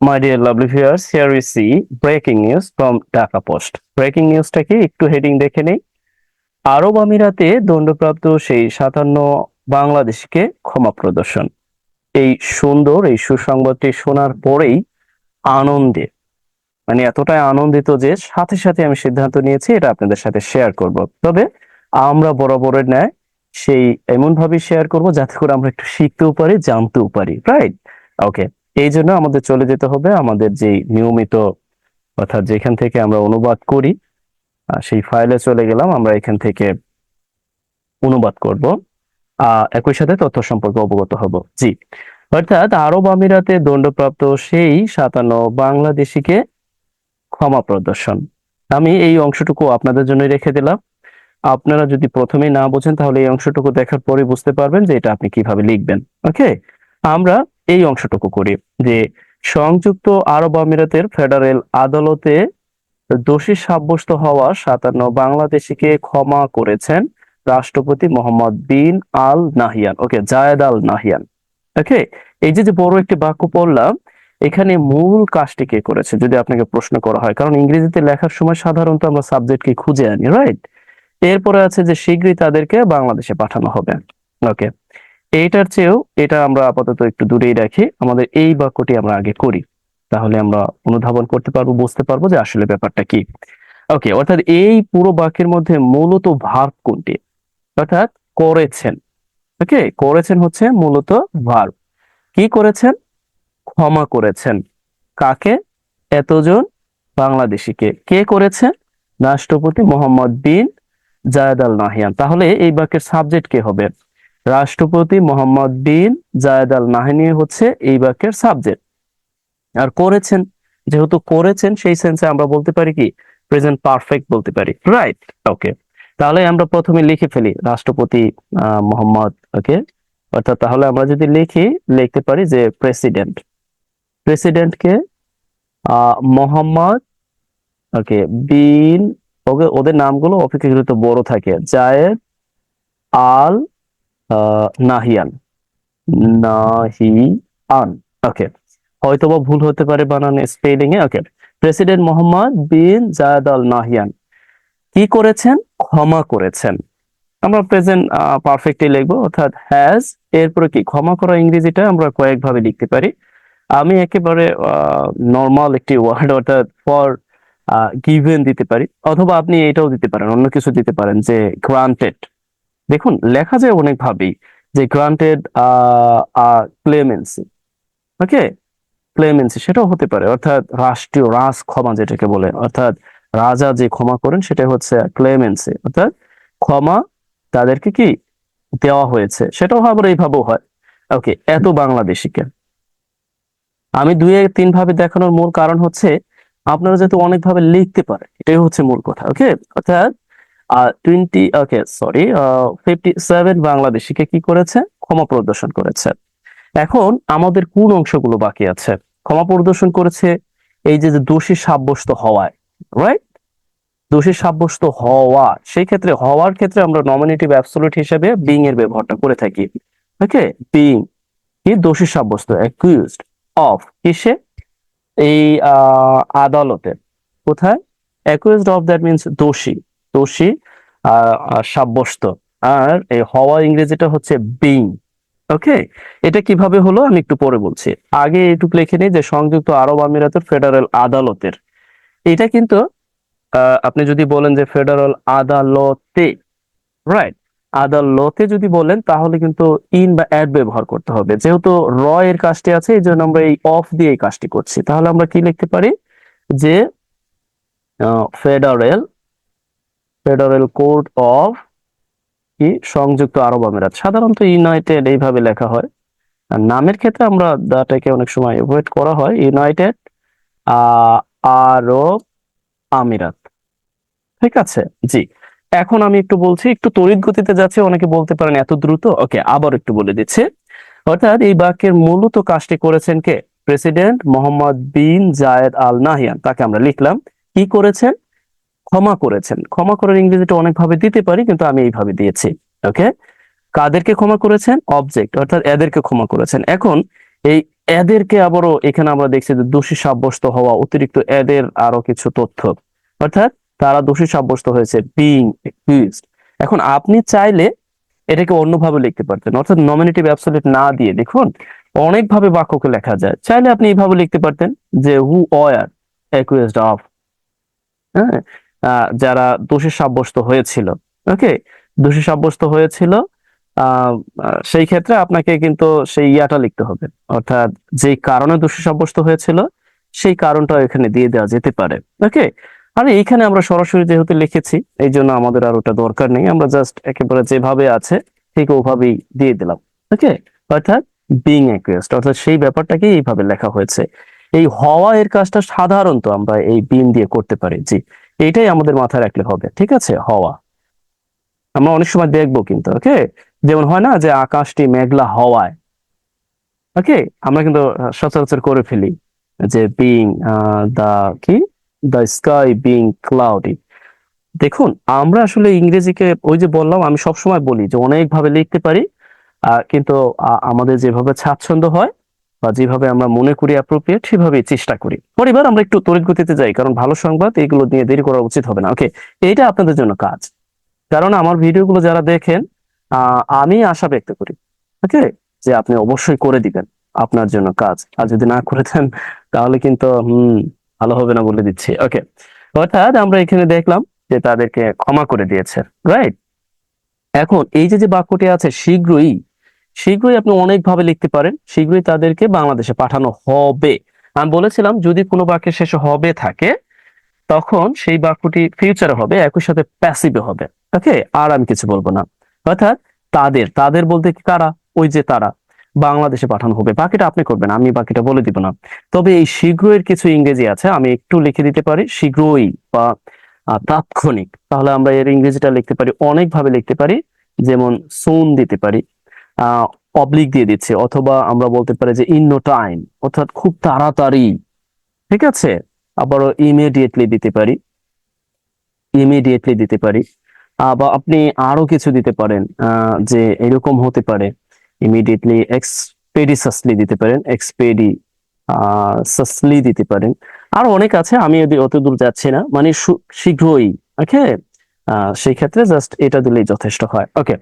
My dear lovely viewers, here we see breaking news from Dhaka Post. Breaking newsটাকে একটু heading দেখে নেই। আরব আমিরাতে দণ্ডপ্রাপ্ত সেই 57 বাংলাদেশিকে ক্ষমা প্রদর্শন। এই সুন্দর এই সুসংবাদটি শোনার পরেই আনন্দে এতটাই আনন্দিত যে সাথে সাথে আমি সিদ্ধান্ত নিয়েছি এটা আপনাদের সাথে শেয়ার করব। তবে আমরা বরাবরের ন্যায় সেই এমন ভাবে শেয়ার করব যাতে করে আমরা একটু শিখতেও পারি, জানতেও পারি, রাইট? ওকে, এই জন্য আমাদের চলে যেতে হবে আমাদের যে নিয়মিত, অর্থাৎ যেখান থেকে আমরা অনুবাদ করি সেই ফাইলে চলে গেলাম। আমরা এখান থেকে অনুবাদ করব, একই সাথে তথ্য সম্পর্কে অবগত হব। জি, অর্থাৎ আরব আমিরাতে দণ্ডপ্রাপ্ত সেই 57 বাংলাদেশিকে ক্ষমা প্রদর্শন। আমি এই অংশটুকু আপনাদের জন্য রেখে দিলাম। আপনারা যদি প্রথমেই না বোঝেন তাহলে এই অংশটুকু দেখার পরে বুঝতে পারবেন যে এটা আপনি কিভাবে লিখবেন। ওকে, আমরা এই অংশটুকু করি যে সংযুক্ত আরব আমিরাতের ফেডারেল আদালতে দোষী সাব্যস্ত হওয়া 57 বাংলাদেশিকে ক্ষমা করেছেন রাষ্ট্রপতি মোহাম্মদ বিন আল নাহিয়ান। ওকে, জায়েদ আল নাহিয়ান। ওকে, এই যে বড় একটি বাক্য পড়লাম, এখানে মূল কাজটি কে করেছে যদি আপনাকে প্রশ্ন করা হয়, কারণ ইংরেজিতে লেখার সময় সাধারণত আমরা সাবজেক্টকে খুঁজে আনি, রাইট? এরপরে আছে যে শীঘ্রই তাদেরকে বাংলাদেশে পাঠানো হবে। ওকে, এইটার চেয়েও এটা আমরা আপাতত একটু দূরেই রাখি, আমাদের এই বাক্যটি আমরা আগে করি, তাহলে আমরা অনুধাবন করতে পারবো, বুঝতে পারবো যে আসলে ব্যাপারটা কি। ওকে, অর্থাৎ এই পুরো বাক্যের মধ্যে মূলত ভার্ব কোনটি? অর্থাৎ করেছেন। ওকে, করেছেন হচ্ছে মূলত ভার্ব। কি করেছেন? ক্ষমা করেছেন। কাকে? এতজন বাংলাদেশিকে। কে করেছেন? রাষ্ট্রপতি মোহাম্মদ বিন জায়েদ আল নাহিয়ান। তাহলে এই বাক্যের সাবজেক্ট কে হবে? রাষ্ট্রপতি মোহাম্মদ বিন জায়েদ আল নাহিয়ান হচ্ছে এই বাক্যের সাবজেক্ট। আর করেছেন, যেহেতু করেছেন সেই সেন্সে আমরা বলতে পারি কি? প্রেজেন্ট পারফেক্ট বলতে পারি, রাইট? ওকে, তাহলে আমরা প্রথমে লিখে ফেলি রাষ্ট্রপতি মোহাম্মদ। ওকে, অর্থাৎ তাহলে আমরা যদি লিখতে পারি যে প্রেসিডেন্ট। প্রেসিডেন্টকে মোহাম্মদ, ওকে, বিন, ওকে, ওদের নামগুলো অপেক্ষাকৃত বড় থাকে, জায়েদ আল নাহিয়ান। নাহিয়ান। ওকে, হয়তোবা ভুল হতে পারে বানানে, স্পেলিং এ। ওকে, প্রেসিডেন্ট মোহাম্মদ বিন জায়েদ আল নাহিয়ান কি করেছেন? ক্ষমা করেছেন। আমরা প্রেজেন্ট পারফেক্টলি লিখবো, অর্থাৎ হ্যাজ। এরপরে কি? ক্ষমা করা ইংরেজিটা আমরা কয়েকভাবে লিখতে পারি। আমি একেবারে নর্মাল একটি ওয়ার্ড, অর্থাৎ ফর গিভেন দিতে পারি, অথবা আপনি এটাও দিতে পারেন, অন্য কিছু দিতে পারেন যে গ্রান্টেড। দেখুন লেখা যায় অনেক ভাবেই, যে গ্রান্টেড ক্লেমেন্সি। ওকে, ক্লেমেন্সি সেটাও হতে পারে, অর্থাৎ রাষ্ট্রীয় রাজ ক্ষমা যেটাকে বলে, অর্থাৎ রাজা যে ক্ষমা করেন সেটা হচ্ছে ক্লেমেন্সি, অর্থাৎ ক্ষমা তাদেরকে কি দেওয়া হয়েছে, সেটাও আবার এইভাবেও হয়। ওকে, এত বাংলাদেশিকে আমি 2-3 ভাবে দেখানোর মূল কারণ হচ্ছে আপনারা যাতে অনেকভাবে লিখতে পারে, এটাই হচ্ছে মূল কথা। ওকে, অর্থাৎ 57 বাংলাদেশিকে কি করেছে? ক্ষমা প্রদর্শন করেছে। এখন আমাদের কোন অংশগুলো বাকি আছে? ক্ষমা প্রদর্শন করেছে এই যে দোষী সাব্যস্ত হওয়ায়, রাইট? দোষী সাব্যস্ত হওয়া, সেই ক্ষেত্রে হওয়ার ক্ষেত্রে আমরা নমিনেটিভ অ্যাবসলিউট হিসেবে বিং এর ব্যবহারটা করে থাকি। ওকে, বিং কি? দোষী সাব্যস্ত, অ্যাকিউজড অফ, কিসে? এই আদালতে। কোথায়? অ্যাকিউজড অফ, দ্যাট মিনস দোষী। দোষী সাব্যস্ত। আর এই হওয়া ইংরেজিটা হচ্ছে বিং। ওকে, এটা কিভাবে হলো আমি একটু পরে বলছি, আগে একটু লিখে নিই যে সংযুক্ত আরব আমিরাতের ফেডারেল আদালতের। এটা কিন্তু আপনি যদি বলেন যে ফেডারেল আদালতে, রাইট, আদালতে যদি বলেন তাহলে কিন্তু ইন বা অ্যাড ব্যবহার করতে হবে, যেহেতু র এর কাজটি আছে এই জন্য আমরা এই অফ দিয়ে এই কাজটি করছি। তাহলে আমরা কি লিখতে পারি যে ফেডারেল ফেডারেল কোর্ট অফ কি? সংযুক্ত আরব আমিরাত। সাধারণত ইউনাইটেড এইভাবে লেখা হয়, আর নামের ক্ষেত্রে আমরা দাটাকে অনেক সময় এভয়েড করা হয়, ইউনাইটেড আরব আমিরাত। ঠিক আছে, জি। এখন আমি একটু বলছি, একটু তড়িৎ গতিতে যাচ্ছে, অনেকে বলতে পারেন এত দ্রুত। ওকে, আবার একটু বলে দিচ্ছি। অর্থাৎ এই বাক্যের মূলত কাজটি করেছেন কে? প্রেসিডেন্ট মোহাম্মদ বিন জায়েদ আল নাহিয়ান, তাকে আমরা লিখলাম। কি করেছেন? ক্ষমা করেছেন। ক্ষমা করার ইংরেজিটা অনেক ভাবে দিতে পারি, কিন্তু আমি এইভাবে দিয়েছি। ওকে, কাদেরকে ক্ষমা করেছেন? অবজেক্ট, অর্থাৎ এদেরকে ক্ষমা করেছেন। এখন এই এদেরকে আবারও এখানে আমরা দেখছি যে দোষী সাব্যস্ত হওয়া, অতিরিক্ত এদের আরো কিছু তথ্য, অর্থাৎ তারা দোষী সাব্যস্ত হয়েছে, বিং অ্যাকিউজড। এখন আপনি চাইলে এটাকে অন্যভাবে লিখতে পারতেন, অর্থাৎ নমিনেটিভ অ্যাবসলিউট না দিয়ে। দেখুন অনেকভাবে বাক্যকে লেখা যায়, চাইলে আপনি এইভাবে লিখতে পারতেন যে হু ওয়ার অ্যাকিউজড অফ, হ্যাঁ, যারা দোষী সাব্যস্ত হয়েছিল। ওকে, দোষী সাব্যস্ত হয়েছিল, আহ, সেই ক্ষেত্রে আপনাকে কিন্তু সেই ইয়াটা লিখতে হবে, অর্থাৎ যে কারণে দোষী সাব্যস্ত হয়েছিল সেই কারণটা এখানে দিয়ে দেওয়া যেতে পারে। ওকে, আর এইখানে আমরা সরাসরি যেহেতু লিখেছি এই জন্য আমাদের আর ওটা দরকার নেই, আমরা জাস্ট একেবারে যেভাবে আছে ঠিক ওভাবেই দিয়ে দিলাম। ওকে, অর্থাৎ বিং অ্যাকুয়াসড, অর্থাৎ সেই ব্যাপারটাকে এইভাবে লেখা হয়েছে। এই হওয়া এর কাজটা সাধারণত আমরা এই বিং দিয়ে করতে পারি। জি, এইটাই আমাদের মাথায় রাখলে হবে। ঠিক আছে, হওয়া আমরা অনেক সময় দেখবো কিন্তু। ওকে, যেমন হয় না যে আকাশটি মেঘলা হওয়ায়, ওকে, আমরা কিন্তু সচরাচর করে ফেলি যে বিং দা কি দ্য স্কাই বিং ক্লাউডি। দেখুন আমরা আসলে ইংরেজিকে ওই যে বললাম, আমি সবসময় বলি যে অনেকভাবে লিখতে পারি, কিন্তু আমাদের যেভাবে স্বাচ্ছন্দ্য হয় বা যেভাবে আমরা মনে করি অ্যাপ্রোপ্রিয়েট সেভাবেই চেষ্টা করি। পরিবার আমরা একটু তড়িৎ গতিতে যাই, কারণ ভালো সংবাদ এগুলো নিয়ে দেরি করা উচিত হবে না। ওকে, এইটা আপনাদের জন্য কাজ, কারণ আমার ভিডিওগুলো যারা দেখেন আমি আশা ব্যক্ত করি, ওকে, যে আপনি অবশ্যই করে দিবেন, আপনার জন্য কাজ। আর যদি না করে দেন তাহলে কিন্তু ভালো হবে না, বলে দিচ্ছি। ওকে, অর্থাৎ আমরা এখানে দেখলাম যে তাদেরকে ক্ষমা করে দিয়েছে, রাইট। এখন এই যে যে বাক্যটি আছে শীঘ্রই, শীঘ্রই আপনি অনেকভাবে লিখতে পারেন। শীঘ্রই তাদেরকে বাংলাদেশে পাঠানো হবে। আমি বলেছিলাম যদি কোনো বাক্যের শেষে হবে থাকে তখন সেই বাক্যটি ফিউচারে হবে, একই সাথে প্যাসিভে হবে। ওকে, আর আমি কিছু বলবো না। অর্থাৎ তাদের, তাদের বলতে কি কারা, ওই যে তারা বাংলাদেশে পাঠানো হবে, বাকিটা আপনি করবেন, আমি বাকিটা বলে দিব না। তবে এই শীঘ্রই কিছু ইংরেজি আছে, আমি একটু লিখে দিতে পারি, শীঘ্রই বা তাৎক্ষণিক। তাহলে আমরা এর ইংরেজিটা লিখতে পারি, অনেকভাবে লিখতে পারি, যেমন সুন দিতে পারি, আহ অবলিক দিয়ে দিচ্ছে, অথবা আমরা বলতে পারি যে ইন নো টাইম, অর্থাৎ খুব তাড়াতাড়ি। ঠিক আছে, আবারও ইমিডিয়েটলি দিতে পারি, ইমিডিয়েটলি দিতে পারি। বা আপনি আরো কিছু দিতে পারেন, যে এরকম হতে পারে, ইমিডিয়েটলি এক্সপেডিসাসলি দিতে পারেন, সাসলি দিতে পারেন। আরো অনেক আছে, আমি অত দূর যাচ্ছি না, মানে শীঘ্রই। ওকে, সেই ক্ষেত্রে জাস্ট এটা দিলেই যথেষ্ট হয়। ওকে,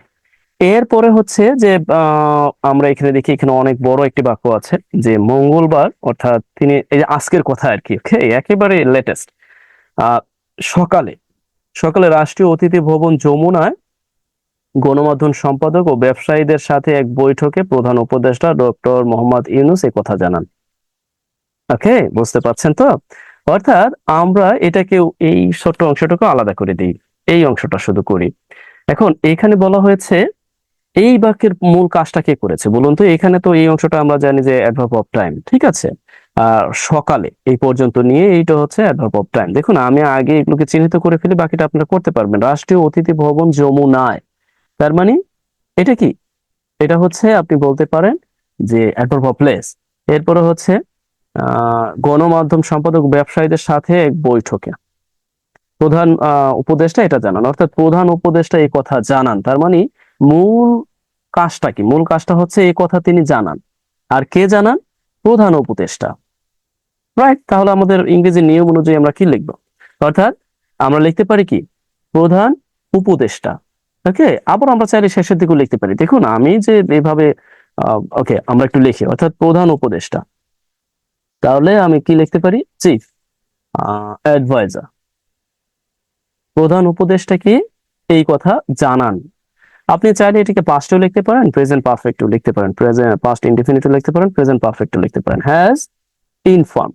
এরপরে হচ্ছে যে আমরা এখানে দেখি, এখানে অনেক বড় একটি বাক্য আছে যে মঙ্গলবার, অর্থাৎ তিনি, এই যে আজকের কথা আর কি। ওকে, একেবারে লেটেস্ট। সকালে, সকালে রাষ্ট্রীয় অতিথি ভবন যমুনায় গণমাধ্যম সম্পাদক ও ব্যবসায়ীদের সাথে এক বৈঠকে প্রধান উপদেষ্টা ডক্টর মোহাম্মদ ইউনূস এই কথা জানান। ওকে, বুঝতে পারছেন তো? অর্থাৎ আমরা এটাকে, এই ছোট্ট অংশটাকে আলাদা করে দিই, এই অংশটা শুধু করি। এখন এখানে বলা হয়েছে এই বাক্যের মূল কাজটা কে করেছে বলুন তো? এখানে তো এই অংশটা আমরা জানি যে অ্যাডভার্ব অফ টাইম, ঠিক আছে। আর সকালে এই পর্যন্ত নিয়ে এইটা হচ্ছে অ্যাডভার্ব অফ টাইম। দেখুন আমি আগে এগুলোকে চিহ্নিত করে ফেলি, বাকিটা আপনারা করতে পারবেন। রাষ্ট্রীয় অতিথি ভবন যমুনায়, তার মানে এটা কি? এটা হচ্ছে আপনি বলতে পারেন যে অ্যাডভার্ব অফ প্লেস। এরপরে হচ্ছে গণমাধ্যম সম্পাদক ব্যবসায়ীদের সাথে এক বৈঠকে প্রধান উপদেষ্টা এটা জানান, অর্থাৎ প্রধান উপদেষ্টা এই কথা জানান। তার মানে মূল কাজটা কি? মূল কাজটা হচ্ছে এই কথা তিনি জানান। আর কে জানান? প্রধান উপদেষ্টা, রাইট। তাহলে আমাদের ইংরেজি নিয়ম অনুযায়ী আমরা কি লিখবো? অর্থাৎ আমরা লিখতে পারি কি? প্রধান উপদেষ্টা। ওকে, আবার আমরা চাইলে শেষের দিকেও লিখতে পারি। দেখুন আমি যে এইভাবে, ওকে, আমরা একটু লিখি, অর্থাৎ প্রধান উপদেষ্টা। তাহলে আমি কি লিখতে পারি? Chief adviser. প্রধান উপদেষ্টা কি এই কথা জানান। আপনি চাইলে এটিকে পাস্টেও লিখতে পারেন, প্রেজেন্ট পারফেক্টও লিখতে পারেন, প্রেজেন্ট পাস্ট ইনডিফিনিটও লিখতে পারেন, প্রেজেন্ট পারফেক্টও লিখতে পারেন, হ্যাজ ইনফর্ম,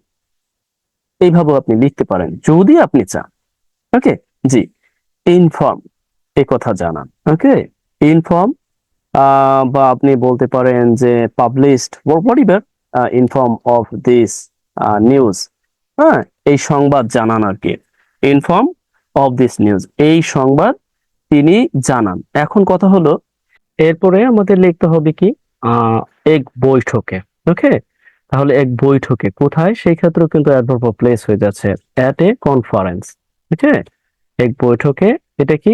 এইভাবেও আপনি লিখতে পারেন যদি আপনি চান। ওকে, জি, ইনফর্ম এই কথা জানান। ওকে, ইনফর্ম, বা আপনি বলতে পারেন যে published, what ever, inform of this news, হ্যাঁ, এই সংবাদ জানান আর কি। ইনফর্ম অফ দিস নিউজ, এই সংবাদ তিনি জানান। এখন কথা হলো এরপরে আমাদের লিখতে হবে কি? আহ এক বৈঠকে। ওকে, তাহলে এক বৈঠকে কোথায়? সেই ক্ষেত্রেও কিন্তু অ্যাডভার্ব অফ প্লেস হয়ে যাচ্ছে, অ্যাট এ কনফারেন্স। ওকে, এক বৈঠকে, এটা কি?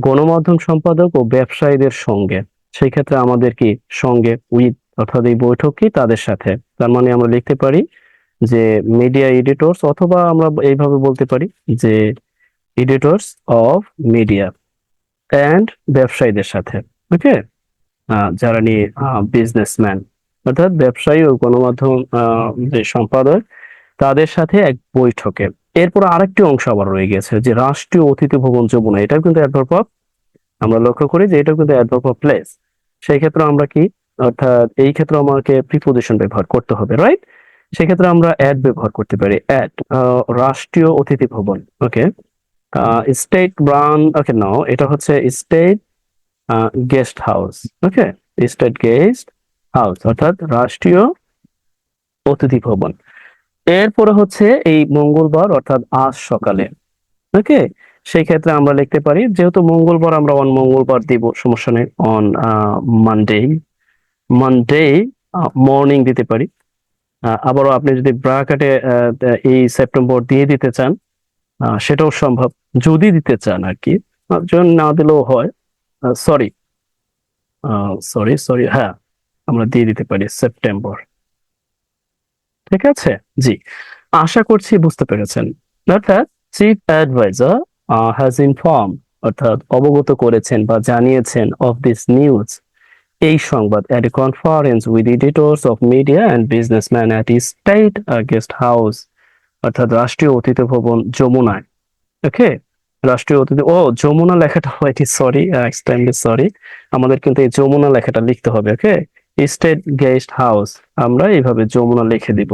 গণমাধ্যম সম্পাদক ও ব্যবসায়ীদের সঙ্গে, সেই ক্ষেত্রে আমাদের কি? সঙ্গে, উইথ অর্থাৎ এই বৈঠক কি তাদের সাথে, তার মানে আমরা লিখতে পারি যে মিডিয়া এডিটরস, অথবা আমরা এইভাবে বলতে পারি যে এডিটরস অফ মিডিয়া অ্যান্ড ব্যবসায়ীদের সাথে। ওকে, যারা নিয়ে বিজনেসম্যান, অর্থাৎ ব্যবসায়ী ও গণমাধ্যম যে সম্পাদক, তাদের সাথে এক বৈঠকে। এরপর আরেকটি অংশ আবার রয়ে গেছে যে রাষ্ট্রীয় অতিথি ভবন যমুনা, এটাও কিন্তু অ্যাডভার্ব অফ, আমরা লক্ষ্য করি যে এটাও কিন্তু অ্যাডভার্ব অফ প্লেস। সেই ক্ষেত্রে আমরা কি, অর্থাৎ এই ক্ষেত্রে আমাকে প্রিপোজিশন ব্যবহার করতে হবে, রাইট? সেক্ষেত্রে আমরা অ্যাড ব্যবহার করতে পারি, অ্যাড রাষ্ট্রীয় অতিথি ভবন। ওকে, স্টেট ব্রান, ওকে নাও এটা হচ্ছে স্টেট গেস্ট হাউস। ওকে, স্টেট গেস্ট হাউস অর্থাৎ রাষ্ট্রীয় অতিথি ভবন। এরপরে হচ্ছে এই মঙ্গলবার অর্থাৎ আজ সকালে। ওকে, সেই ক্ষেত্রে আমরা লিখতে পারি, যেহেতু মঙ্গলবার আমরা অন মঙ্গলবার দিব, সমস্যা নেই, অন মানডে, মানডে মর্নিং দিতে পারি। আবারও আপনি যদি ব্রাকেটে এই সেপ্টেম্বর দিয়ে দিতে চান সেটাও সম্ভব, যদি দিতে চান আর কি, না দিলেও হয়। সরি সরি সরি, হ্যাঁ আমরা দিয়ে দিতে পারি সেপ্টেম্বর। ঠিক আছে, জি, আশা করছি বুঝতে পেরেছেন। অর্থাৎ চিফ অ্যাডভাইজার হ্যাজ ইনফর্ম, অর্থাৎ অবগত করেছেন বা জানিয়েছেন, অফ দিস নিউজ, এই সংবাদ, at a conference with editors of media and businessman at state guest house, অর্থাৎ রাষ্ট্রীয় অতিথি ভবন যমুনায়। ওকে, রাষ্ট্রীয় অতিথি, ও যমুনা লেখাটা হয়নি, সরি, এক্সট্রিমলি সরি, আমাদের কিন্তু এই যমুনা লেখাটা লিখতে হবে। ওকে, স্টেট গেস্ট হাউস আমরা এইভাবে যমুনা লিখে দিব,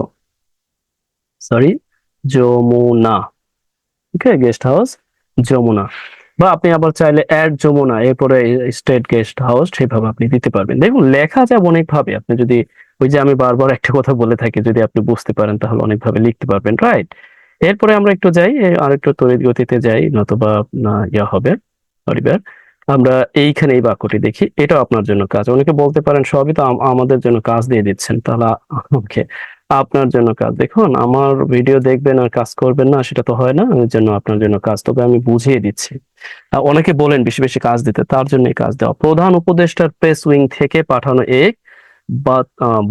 সরি, যমুনা। ওকে, গেস্ট হাউস যমুনা, বা আপনি আবার চাইলে অ্যাড যমুনা এরপরে স্টেট গেস্ট হাউস, সেভাবে আপনি দিতে পারবেন। দেখুন লেখা যায় অনেক ভাবে, আপনি যদি, ওই যে আমি বারবার একটা কথা বলে থাকি, যদি আপনি বুঝতে পারেন তাহলে অনেকভাবে লিখতে পারবেন, রাইট? এরপরে আমরা একটু যাই, আরেকটু তড়িৎ গতিতে যাই, নতুবা ইয়া হবে পরিবার। আমরা এইখানে এই বাক্যটি দেখি, এটাও আপনার জন্য কাজ। অনেকে বলতে পারেন সবই তো আমাদের জন্য কাজ দিয়ে দিচ্ছেন, তাহলে ওকে, আপনার জন্য কাজ। দেখুন আমার ভিডিও দেখবেন আর কাজ করবেন না, সেটা তো হয় না, ওই জন্য আপনার জন্য কাজ, তবে আমি বুঝিয়ে দিচ্ছি। অনেকে বলেন বেশি বেশি কাজ দিতে, তার জন্য কাজ দেওয়া। প্রধান উপদেষ্টার প্রেস উইং থেকে পাঠানো এক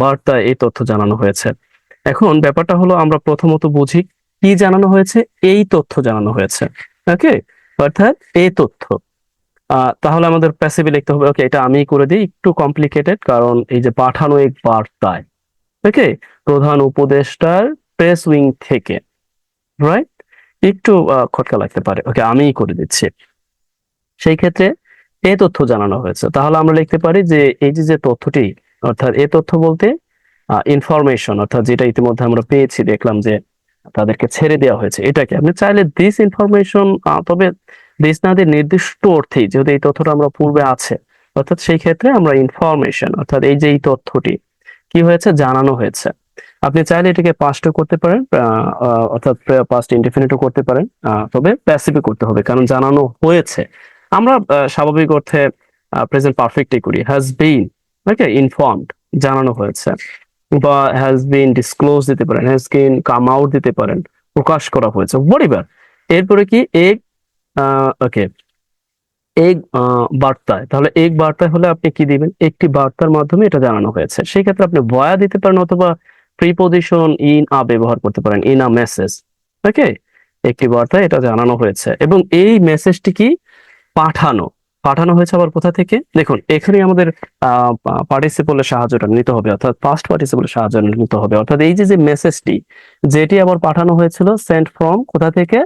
বার্তা এই তথ্য জানানো হয়েছে। এখন ব্যাপারটা হলো, আমরা প্রথমত বুঝি কি জানানো হয়েছে, এই তথ্য জানানো হয়েছে। ওকে, অর্থাৎ এই তথ্য, তাহলে আমাদের প্যাসিভে লিখতে হবে। ওকে, এটা আমি করে দিই, একটু কমপ্লিকেটেড, কারণ এই যে পাঠানো এক বার্তায়, ওকে, প্রধান উপদেষ্টার প্রেস উইং থেকে, রাইট, একটু খটকা লাগতে পারে। ওকে, আমিই করে দিচ্ছি। সেই ক্ষেত্রে এই তথ্য জানানো হয়েছে, তাহলে আমরা লিখতে পারি যে এই যে তথ্যটি, অর্থাৎ এই তথ্য বলতে ইনফরমেশন, অর্থাৎ যেটা ইতিমধ্যে আমরা পেয়েছি, দেখলাম যে তাদেরকে ছেড়ে দেওয়া হয়েছে, এটাকে আপনি চাইলে দিস ইনফরমেশন, তবে দিস না দিয়ে নির্দিষ্ট অর্থেই, যেহেতু এই তথ্যটা আমরা পূর্বে আছে, অর্থাৎ সেই ক্ষেত্রে আমরা ইনফরমেশন, অর্থাৎ এই যে এই তথ্যটি কি হয়েছে, জানানো হয়েছে। আপনি চাইলে এটাকে পাস্টও করতে পারেন, অর্থাৎ পাস্ট ইনডেফিনিটও করতে পারেন, তবে প্যাসিভে করতে হবে, কারণ জানানো হয়েছে। আমরা স্বাভাবিক অর্থে প্রেজেন্ট পারফেক্টই করি, হ্যাজ বিন, ওকে, ইনফর্মড, জানানো হয়েছে, বা হ্যাজ বিন ডিসক্লোজ দিতে পারেন, হ্যাজ বিন কাম আউট দিতে পারেন, প্রকাশ করা হয়েছে, হোয়াটএভার। এরপরে কি এক, ওকে, এক বার্তায়, তাহলে এক বার্তায় হলে আপনি কি দিবেন, একটি বার্তার মাধ্যমে এটা জানানো হয়েছে। সেই ক্ষেত্রে আপনি ভয়া দিতে পারেন, অথবা প্রিপোজিশন ইন আ ব্যবহার করতে পারেন, ইন আ মেসেজ। ওকে, একটি বার্তায় এটা জানানো হয়েছে, এবং এই মেসেজটি কি, পাঠানো, পাঠানো হয়েছে আবার কোথা থেকে, দেখুন এখানে আমাদের পার্টিসিপলের সাহায্যটা নিতে হবে, অর্থাৎ পাস্ট পার্টিসিপলের সাহায্য নিতে হবে। অর্থাৎ এই যে মেসেজটি, যেটি আবার পাঠানো হয়েছিল, সেন্ট ফ্রম কোথা থেকে,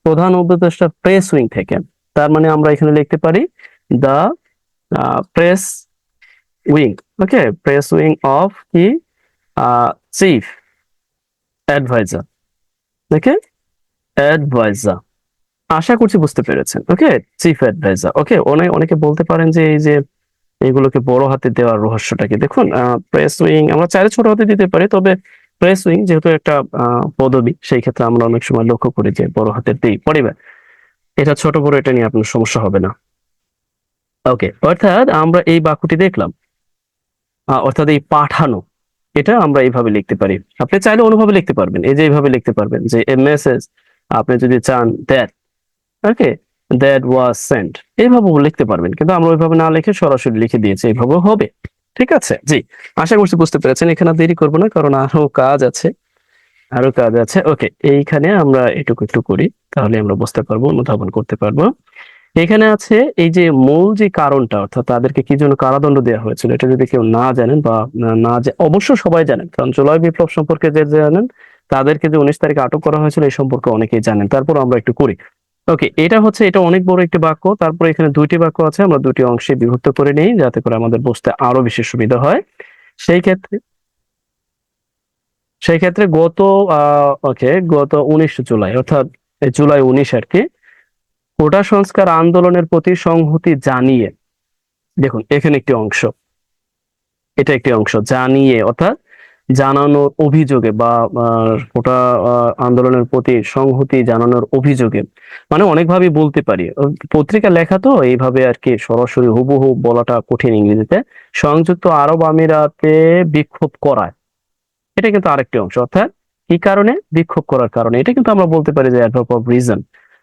প্রধান উপদেষ্টা প্রেস উইং থেকে। তার মানে আমরা এখানে লিখতে পারি the press wing. Okay, press wing of কি, চিফ অ্যাডভাইজার। ওকে, অ্যাডভাইজার, আশা করছি বুঝতে পেরেছেন। ওকে, চিফ অ্যাডভাইজার। ওকে, অনেকে বলতে পারেন যে এই যে এগুলোকে বড় হাতে দেওয়ার রহস্যটা কি, দেখুন প্রেস উইং আমরা চাইলে ছোট হাতে দিতে পারি, তবে প্রেস উইং যেহেতু একটা পদবি, সেই ক্ষেত্রে আমরা অনেক সময় লক্ষ্য করি যে বড় হাতের দিই পরিবার, এটা ছোট বড় এটা নিয়ে আপনার সমস্যা হবে না। ওকে, অর্থাৎ আমরা এই বাক্যটি দেখলাম, অর্থাৎ এই পাঠানো, এটা আমরা এইভাবে লিখতে পারি। আপনি চাইলে অনুভাবে লিখতে পারবেন, এই যে এইভাবে লিখতে পারবেন যে এ মেসেজ, আপনি যদি চান that, okay, that was sent, এইভাবেও লিখতে পারবেন, কিন্তু আমরা ওইভাবে না লিখে সরাসরি লিখে দিয়েছি, এইভাবেও হবে। ঠিক আছে, জি, আশা করছি বুঝতে পেরেছেন। এখানে আর দেরি করবো না, কারণ আরো কাজ আছে, আরো কাজ আছে। ওকে, এইখানে আমরা এটুকু একটু করি, তাহলে আমরা বুঝতে পারবো, অনুধাবন করতে পারবো। এখানে আছে এই যে মূল যে কারণটা, অর্থাৎ তাদেরকে কি জন্য কারাদণ্ড দেওয়া হয়েছিল, এটা যদি কেউ না জানেন বা অবশ্য সবাই জানেন, কারণ জুলাই বিপ্লব সম্পর্কে যে জানেন, তাদেরকে যে 19 তারিখে আটক করা হয়েছিল এই সম্পর্কে অনেকেই জানেন। তারপর আমরা একটু করি। ওকে, এটা হচ্ছে, এটা অনেক বড় একটি বাক্য। তারপরে এখানে দুইটি বাক্য আছে, আমরা দুটি অংশে বিভক্ত করে নিই যাতে করে আমাদের বুঝতে আরো বেশি সুবিধা হয়। সেই ক্ষেত্রে সেই ক্ষেত্রে গত 19 জুলাই, অর্থাৎ এই জুলাই 19 আর কি, কোটা সংস্কার আন্দোলনের প্রতি সংহতি জানিয়ে, দেখুন এখানে একটি অংশ, এটা একটি অংশ জানিয়ে, অর্থাৎ জানানোর অভিযোগে বা কোটা আন্দোলনের প্রতি সংহতি জানানোর অভিযোগে, মানে অনেকভাবে বলতে পারি, পত্রিকা লেখা তো এইভাবে আর কি সরাসরি হুবহু বলাটা কঠিন ইংরেজিতে। সংযুক্ত আরব আমিরাতে বিক্ষোভ করায়, এটা কিন্তু আরেকটি অংশ, অর্থাৎ কি কারণে বিক্ষোভ করার কারণে, এটা কিন্তু আমরা বলতে পারি যে অ্যাডভার্ব অফ রিজন।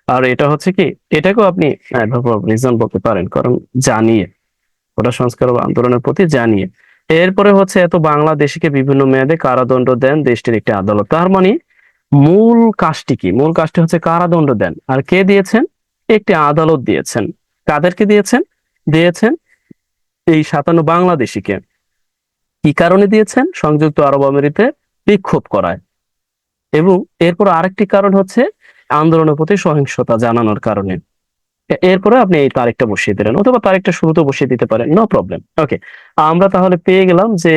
আর এটা হচ্ছে কি, এটাকেও আপনি অ্যাডভার্ব অফ রিজন বলতে পারেন, কারণ জানিয়ে, কোটা সংস্কার ও আন্দোলনের প্রতি জানিয়ে। এরপরে হচ্ছে, এত বাংলাদেশিকে বিভিন্ন মেয়াদে কারাদণ্ড দেন দেশটির একটি আদালত। তার মানে মূল কাজটি কি, মূল কাজটি হচ্ছে কারাদণ্ড দেন। আর কে দিয়েছেন? একটি আদালত দিয়েছেন। কাদেরকে দিয়েছেন? দিয়েছেন এই 57 বাংলাদেশিকে। কি কারণে দিয়েছেন? সংযুক্ত আরব আমিরাতে বিক্ষোভ করায়। এবং এরপর আরেকটি কারণ হচ্ছে আন্দোলনের প্রতি সহিংসতা জানানোর কারণে। এরপরে আপনি এই তারিখটা বসিয়ে দিলেন, অথবা তারিখটা শুরুতে বসিয়ে দিতে পারেন, নো প্রবলেম। ওকে, আমরা তাহলে পেয়ে গেলাম যে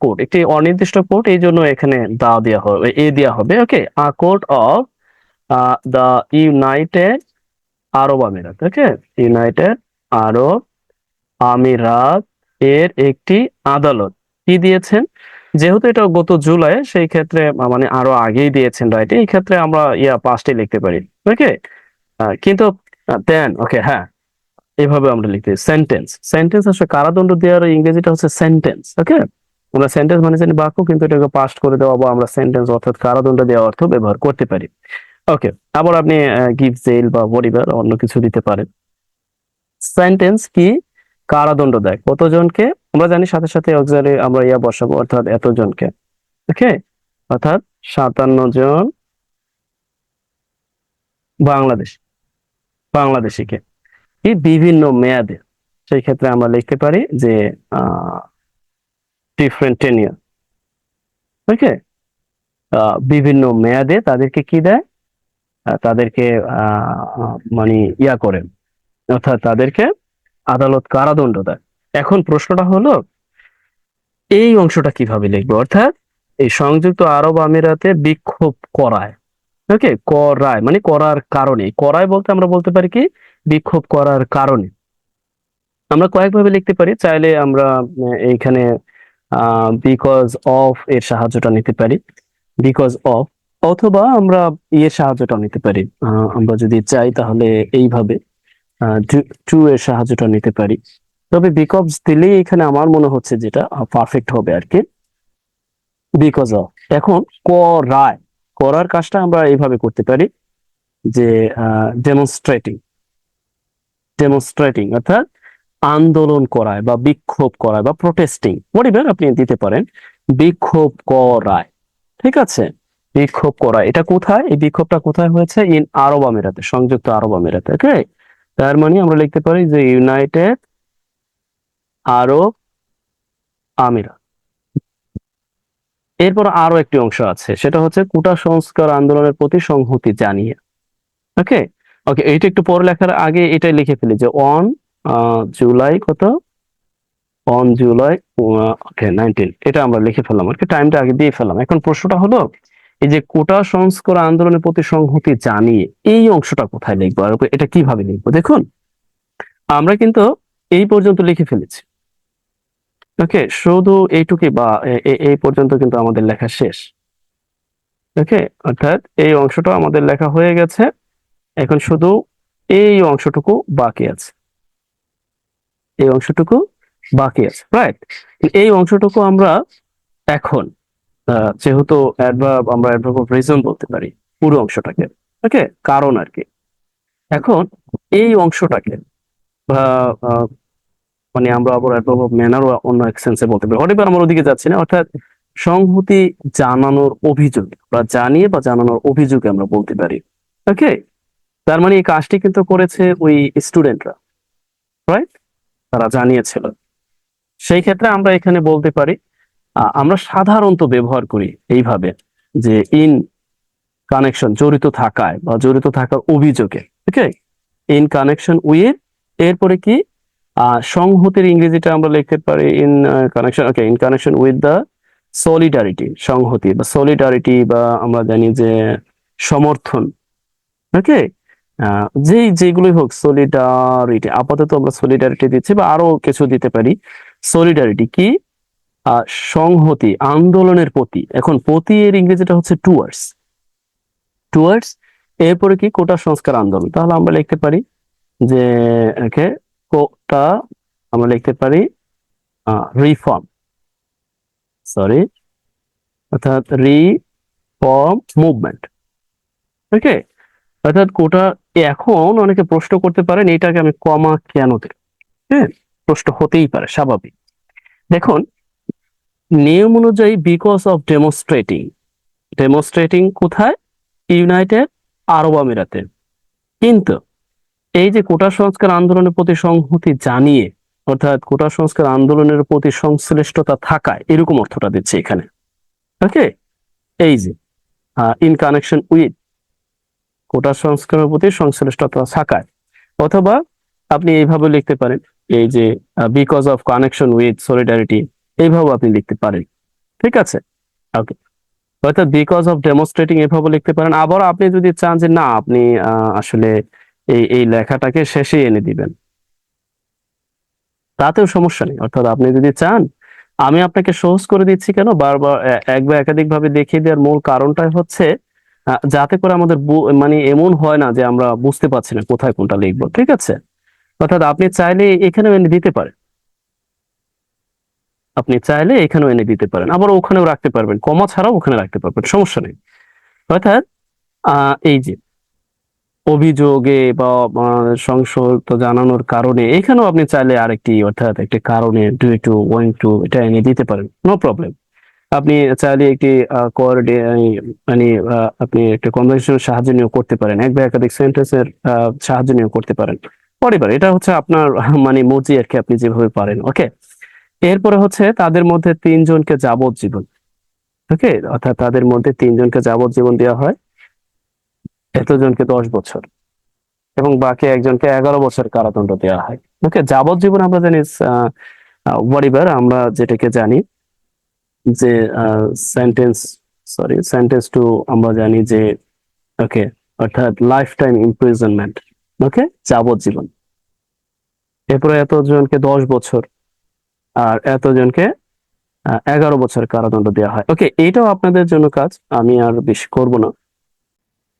কোড একটি অনির্দিষ্ট কোড, এই জন্য এখানে দা দেওয়া হবে, এ দেওয়া হবে। ওকে, কোড অফ দ্য ইউনাইটেড আরব আমিরাত। ওকে, ইউনাইটেড আরব আমিরাত এর একটি আদালত কি দিয়েছেন? যেহেতু এটা গত জুলাই, সেই ক্ষেত্রে মানে আরো আগেই দিয়েছেন, রাইট? এই ক্ষেত্রে আমরা পাস্টে লিখতে পারি। ওকে, কিন্তু দেন, ওকে, হ্যাঁ, এভাবে আমরা লিখতে, সেন্টেন্স। সেন্টেন্স আসলে কারাদণ্ড দেওয়ার ইংরেজিটা হচ্ছে সেন্টেন্স। ওকে, আমরা সেন্টেন্স মানে জানি বাক্য, কিন্তু এটাকে পাস্ট করে দেওয়া বা আমরা সেন্টেন্স অর্থাৎ কারাদণ্ড দেওয়া অর্থ ব্যবহার করতে পারি। ওকে, আবার আপনি গিভ, জেল বা বডিবার অন্য কিছু দিতে পারেন। সেন্টেন্স কি? কারাদণ্ড দেয় কতজনকে? আমরা জানি সাথে সাথে অক্সিলারি আমরা বসাবো, অর্থাৎ এতজনকে। ওকে, অর্থাৎ 57 জন বাংলাদেশ বাংলাদেশিকে কি বিভিন্ন মেয়াদে। সেই ক্ষেত্রে আমরা লিখতে পারি যে ডিফারেন্ট টেনিয়ার। ওকে, বিভিন্ন মেয়াদে তাদেরকে কি দেয়? তাদেরকে মানে করেন, অর্থাৎ তাদেরকে আদালত কারাদণ্ড দেয়। এখন প্রশ্নটা হলো, এই অংশটা কিভাবে লিখবো? অর্থাৎ এই সংযুক্ত আরব আমিরাতে বিক্ষোভ করায়। ওকে, করায় মানে করার কারণে, করায় বলতে আমরা বলতে পারি কি, বিক্ষোভ করার কারণে। আমরা কয়েকভাবে লিখতে পারি, চাইলে আমরা এইখানে বিকজ অফ এর সাহায্যটা নিতে পারি, বিকজ অফ, অথবা আমরা সাহায্যটা নিতে পারি। আমরা যদি চাই তাহলে এইভাবে টু এর সাহায্যটা নিতে পারি। তবে বিকজ দিলেই এখানে আমার মনে হচ্ছে যেটা পারফেক্ট হবে আর কি, বিকজ অফ। এখন করায়, করার কাজটা আমরা এইভাবে করতে পারি যে ডেমনস্ট্রেটিং, ডেমনস্ট্রেটিং অর্থাৎ আন্দোলন করায় বা বিক্ষোভ করায় বা প্রোটেস্টিং, হোয়াটএভার আপনি দিতে পারেন, বিক্ষোভ করায়। ঠিক আছে, বিক্ষোভ করায়। এটা কোথায়, এই বিক্ষোভটা কোথায় হয়েছে? ইন আরব আমিরাতে, সংযুক্ত আরব আমিরাতে। ওকে, তার মানে আমরা লিখতে পারি যে ইউনাইটেড আরব আমিরাত। এরপর আরো একটি অংশ আছে, সেটা হচ্ছে কোটা সংস্কার আন্দোলনের প্রতি সংহতি জানিয়ে। ওকে, ওকে, এইটা একটু পরে লেখার আগে এটাই লিখে ফেলি যে অন জুলাই কত, অন জুলাই ওকে 19, এটা আমরা লিখে ফেললাম আর কি, টাইমটা আগে দিয়ে ফেললাম। এখন প্রশ্নটা হলো, এই যে কোটা সংস্কার আন্দোলনের প্রতি সংহতি জানিয়ে, এই অংশটা কোথায় লিখবো আর এটা কিভাবে লিখবো? দেখুন, আমরা কিন্তু এই পর্যন্ত লিখে ফেলেছি। ওকে, শুধু এইটুকুই বা এই পর্যন্ত কিন্তু আমাদের লেখা শেষ। ওকে, অর্থাৎ এই অংশটা আমাদের লেখা হয়ে গেছে, এখন শুধু এই অংশটুকু বাকি আছে, এই অংশটুকু বাকি আছে, রাইট? এই অংশটুকু আমরা এখন যেহেতু অ্যাডভার্ব, আমরা অ্যাডভার্ব অফ রিজন বলতে পারি পুরো অংশটাকে। ওকে, কারণ আর কি। এখন এই অংশটাকে মানে আমরা আবার অ্যাডভার্ব অফ ম্যানারও অন্য এক সেন্সে বলতে পারি। হোয়াট এভার, আমরা ওদিকে যাচ্ছি না। অর্থাৎ সংহতি জানানোর অভিযোগ বা জানিয়ে বা জানানোর অভিযোগে আমরা বলতে পারি। ওকে, তার মানে এই কাজটি কিন্তু করেছে ওই স্টুডেন্টরা, রাইট? তারা জানিয়েছিল। সেই ক্ষেত্রে আমরা এখানে বলতে পারি, আমরা সাধারণত ব্যবহার করি এইভাবে যে ইন কানেকশন, জড়িত থাকায় বা জড়িত থাকার অভিযোগে। ওকে, ইন কানেকশন উইথ, এরপরে কি সংহতির ইংরেজিটা আমরা লিখতে পারি in connection. Okay, in connection with the solidarity, সংহতি বা সলিডারিটি, বা আমরা জানি যে সমর্থন। ওকে, যেগুলোই হোক, সলিডারিটি, আপাতত আমরা সলিডারিটি দিচ্ছি, বা আরো কিছু দিতে পারি। সলিডারিটি কি? সংহতি, আন্দোলনের প্রতি। এখন প্রতি এর ইংরেজিটা হচ্ছে টুয়ার্ডস, টুয়ার্ডস। এরপরে কি? কোটা সংস্কার আন্দোলন। তাহলে আমরা লিখতে পারি যে ওকে, কোটা, আমরা লিখতে পারি রিফর্ম, সরি, অর্থাৎ রিফর্ম মুভমেন্ট। ওকে, অর্থাৎ কোটা। এখন অনেকে প্রশ্ন করতে পারেন এটাকে আমি কমা কেন দিই? হ্যাঁ, প্রশ্ন হতেই পারে, স্বাভাবিক। দেখুন, নিয়ম অনুযায়ী বিকজ অফ ডেমনস্ট্রেটিং, ডেমনস্ট্রেটিং কোথায়? ইউনাইটেড আরব আমিরাতে। কিন্তু এই যে কোটা সংস্কার আন্দোলনের প্রতি সংহতি জানিয়ে, অর্থাৎ কোটা সংস্কার আন্দোলনের প্রতি সংশ্লিষ্টতা থাকায়, এরকম অর্থটা দিচ্ছে এখানে। ওকে, এই যে ইন কানেকশন উইথ, কোটা সংস্কারের প্রতি সংশ্লিষ্টতা থাকায়। অথবা আপনি এইভাবে লিখতে পারেন, এই যে because of connection with solidarity, এইভাবে আপনি লিখতে পারেন। ঠিক আছে, ওকে। অর্থাৎ বিকজ অফ ডেমনস্ট্রেটিং এভাবে লিখতে পারেন। আবার আপনি যদি চান যে না, আপনি আসলে এই লেখাটাকে শেষে এনে দিবেন, তাতেও সমস্যা নেই। অর্থাৎ আপনি যদি চান, আমি আপনাকে সহজ করে দিচ্ছি কেন, বারবার এক বা একাধিক ভাবে দেখিয়ে দেওয়ার মূল কারণটাই হচ্ছে যাতে করে আমাদের মানে এমন হয় না যে আমরা বুঝতে পারছি না কোথায় কোনটা লিখবো। ঠিক আছে, অর্থাৎ আপনি চাইলে এখানেও এনে দিতে পারেন, আপনি চাইলে এখানেও এনে দিতে পারেন, আবার ওখানেও রাখতে পারবেন, কমা ছাড়াও ওখানে রাখতে পারবেন, সমস্যা নেই। অর্থাৎ এই যে অভিযোগে বা সংশয় জানানোর কারণে, এখানেও আপনি চাইলে আরেকটি, অর্থাৎ একটি কারণে ডু টু, ওয়িং টু, এটা এনে দিতে পারেন, নো প্রবলেম। আপনি চাইলে একটি মানে আপনি একটা কনভারসেশনের সাহায্য নিয়েও করতে পারেন, এক বা একাধিক সেন্টেন্সের সাহায্য নিয়েও করতে পারেন, পরিবার। এটা হচ্ছে আপনার মানে মর্জি আর কি, আপনি যেভাবে পারেন। ওকে, এরপরে হচ্ছে তাদের মধ্যে তিনজনকে যাবজ্জীবন। ওকে, অর্থাৎ তাদের মধ্যে তিনজনকে যাবজ্জীবন দেওয়া হয়, এতজনকে 10 বছর, এবং বাকি একজনকে 11 বছর কারাদণ্ড দেওয়া হয়। ওকে, যাবজ্জীবন আমরা জানি ওয়ারিবার, আমরা যেটাকে জানি যে সেন্টেন্স, সরি, সেন্টেন্স টু, আমরা জানি যে ওকে, অর্থাৎ লাইফ টাইম ইমপ্রিজনমেন্ট। ওকে, যাবজ্জীবন। এরপরে এতজনকে 10 বছর, আর এতজনকে 11 বছর কারাদণ্ড দেওয়া হয়। ওকে, এটাও আপনাদের জন্য কাজ, আমি আর বেশি করব না।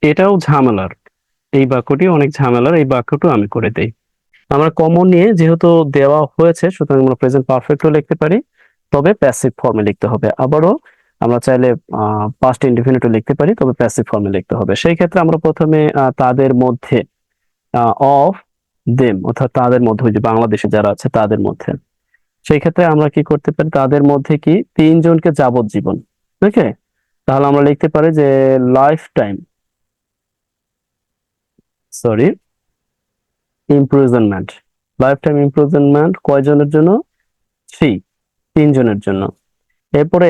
এটাও ঝামেলার, এই বাক্যটি অনেক ঝামেলার, এই বাক্যটিও আমি করে দেই। আমরা কমন নিয়ে যেহেতু দেওয়া হয়েছে, সুতরাং আমরা প্রেজেন্ট পারফেক্টও লিখতে পারি, তবে প্যাসিভ ফর্মে লিখতে হবে। আবারও আমরা চাইলে পাস্ট ইনডিফিনিটও লিখতে পারি, তবে প্যাসিভ ফর্মে লিখতে হবে। সেই ক্ষেত্রে আমরা প্রথমে তাদের মধ্যে, অফ দেম, অর্থাৎ তাদের মধ্যে, ওই যে বাংলাদেশে যারা আছে তাদের মধ্যে, সেই ক্ষেত্রে আমরা কি করতে পারি? তাদের মধ্যে কি তিনজনকে যাবজ্জীবন। ওকে, তাহলে আমরা লিখতে পারি যে life time, sorry, imprisonment. Life time imprisonment কয়জনের জন্য? থ্রি, তিনজনের জন্য। এরপরে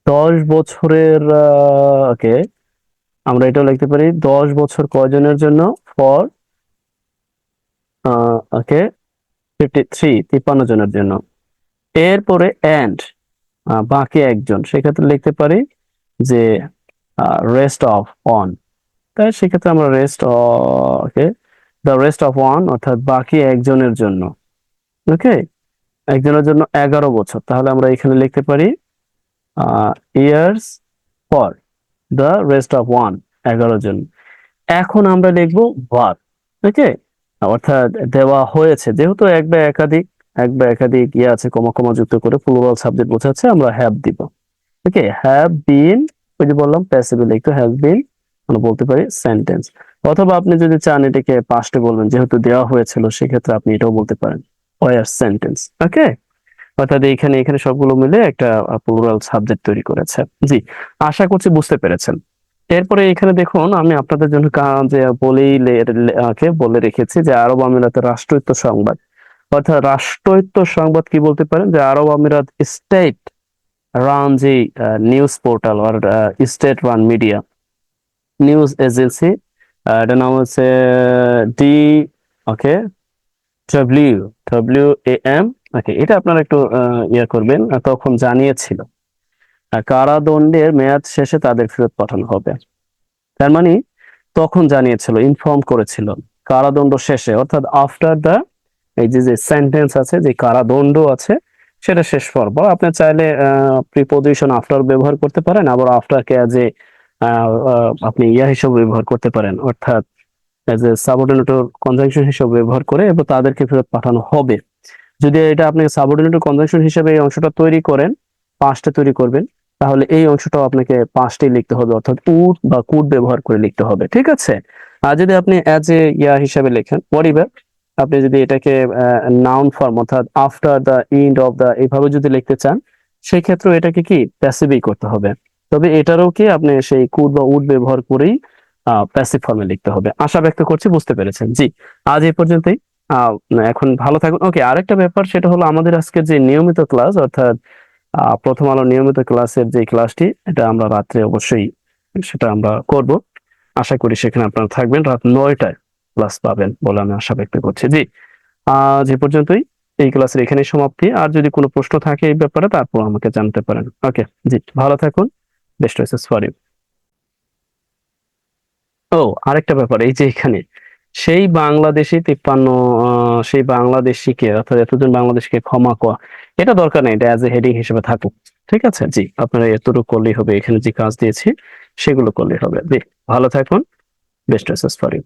10 বছরের, ওকে, আমরা এটাও লিখতে পারি 10 বছর কয়জনের জন্য? ফর, ওকে, 53, 53 জনের জন্য। এরপরে এন্ড, বাকি একজন, সেক্ষেত্রে লিখতে পারি যে রেস্ট অফ অন। তাই সেক্ষেত্রে আমরা rest, okay, the rest of one, অর্থাৎ বাকি একজনের জন্য। ওকে, একজনের জন্য 11 বছর, তাহলে আমরা এখানে লিখতে পারি years for the rest of one, 11 জন। এখন আমরা লিখবো ভার। ওকে, অর্থাৎ দেওয়া হয়েছে, যেহেতু এক বা একাধিক ইয়ে আছে, কমা কমা যুক্ত করে প্লুরাল সাবজেক্ট বোঝাচ্ছে, আমরা হ্যাভ দিব। ওকে, হ্যাভ বিন, ওই যে বললাম প্যাসিভে লিখতে, হ্যাভ বিন, আমরা বলতে পারি সেন্টেন্স। অথবা আপনি যদি চান এটাকে পাস্টে বলবেন, যেহেতু দেওয়া হয়েছিল, সেক্ষেত্রে আপনি এটাও বলতে পারেন। War sentence. ওকে, অর্থাৎ এখানে এখানে সবগুলো মিলে একটা প্লুরাল সাবজেক্ট তৈরি করেছে। জি, আশা করছি বুঝতে পেরেছেন। এরপরে এখানে দেখুন, আমি আপনাদের জন্য যে বলেই বলে রেখেছি যে আরব আমিরাতের রাষ্ট্রায়ত্ত সংবাদ, অর্থাৎ রাষ্ট্রায়ত্ত সংবাদ কি বলতে পারেন, যে আরব আমিরাত স্টেট রান যে নিউজ পোর্টাল আর state run media news agency, এটার নাম হচ্ছে D, okay, W M. Okay, এটা আপনারা একটু ইয়ে করবেন। তখন জানিয়েছিল কারাদণ্ডের মেয়াদ শেষে তাদের ফেরত পাঠানো হবে। তার মানে তখন জানিয়েছিল, ইনফর্ম করেছিল কারাদণ্ড শেষে, অর্থাৎ আফটার দা, এই যে যে সেন্টেন্স আছে, যে কারাদণ্ড আছে সেটা শেষ পর্ব। আপনি চাইলে প্রিপোজিশন আফটার ব্যবহার করতে পারেন, আবার আফটার কে যে আপনি ইয়া হিসেবে ব্যবহার করতে পারেন, অর্থাৎ এজ এ সাবঅর্ডিনেটর কনজাংশন হিসেবে ব্যবহার করে, এবং তাদেরকে ফেরত পাঠানো হবে। যদি এটা আপনি সাবঅর্ডিনেটর কনজাংশন হিসেবে এই অংশটা তৈরি করেন, পাঁচটা তৈরি করবেন, তাহলে এই অংশটাও আপনাকে পাঁচটাই লিখতে হবে, অর্থাৎ উড বা কুড ব্যবহার করে লিখতে হবে। ঠিক আছে? আর যদি আপনি অ্যাজ এ ইয়া হিসাবে লেখেন, হোয়াটএভার, আপনি যদি এটাকে নাউন ফর্ম, অর্থাৎ after the, end of the, এইভাবে যদি লিখতে চান, সেই ক্ষেত্রে এটাকে কি প্যাসিভই করতে হবে। তবে এটারও কি আপনি সেই কুড বা উড ব্যবহার করেই প্যাসিভ ফর্মে লিখতে হবে। আশা ব্যক্ত করছি বুঝতে পেরেছেন। জি, আজ এই পর্যন্তই। এখন ভালো থাকুন। ওকে, আরেকটা ব্যাপার, সেটা হলো আমাদের আজকে যে নিয়মিত ক্লাস, অর্থাৎ প্রথম আলো নিয়মিত ক্লাসের যে ক্লাসটি, এটা আমরা রাত্রে অবশ্যই সেটা আমরা করব। আশা করি সেখানে আপনারা থাকবেন, রাত 9টায় ক্লাস পাবেন বলে আমি আশা ব্যক্ত করছি। জি, আজ এ পর্যন্তই। এই ক্লাসের এখানেই সমাপ্তি। আর যদি কোনো প্রশ্ন থাকে এই ব্যাপারে, তারপর আমাকে জানতে পারেন। ওকে, জি, ভালো থাকুন। Best wishes for you. ও, আরেকটা ব্যাপার, এই যে এখানে সেই বাংলাদেশি 53, সেই বাংলাদেশিকে, অর্থাৎ এতজন বাংলাদেশকে ক্ষমা করা, এটা দরকার নেই, এটা অ্যাজ এ হেডিং হিসেবে থাকুক। ঠিক আছে? জি, আপনারা এতটুকু করলেই হবে, এখানে যে কাজ দিয়েছি সেগুলো করলেই হবে। জি, ভালো থাকুন। Best wishes for you.